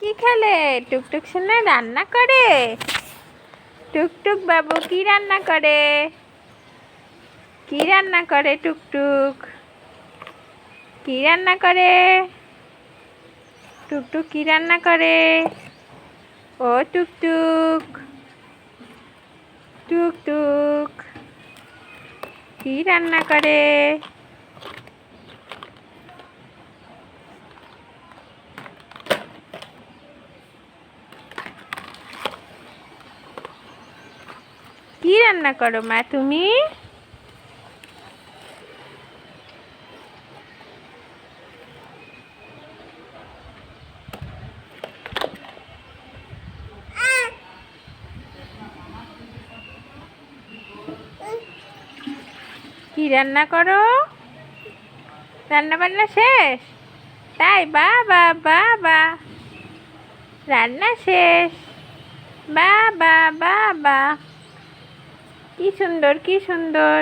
কি খেলে? টুকটুক সোনা রান্না করে? টুকটুক বাবু কি রান্না করে? কি রান্না করে টুকটুক? কি রান্না করে? টুকটুক কি রান্না করে? ও টুকটুক, টুকটুক কি রান্না করে? কি রান্না করো মা তুমি? কি রান্না করো? রান্না বান্না শেষ? তাই বাবা বাবা, রান্না শেষ, বাবা বাবা, কি সুন্দর কি সুন্দর।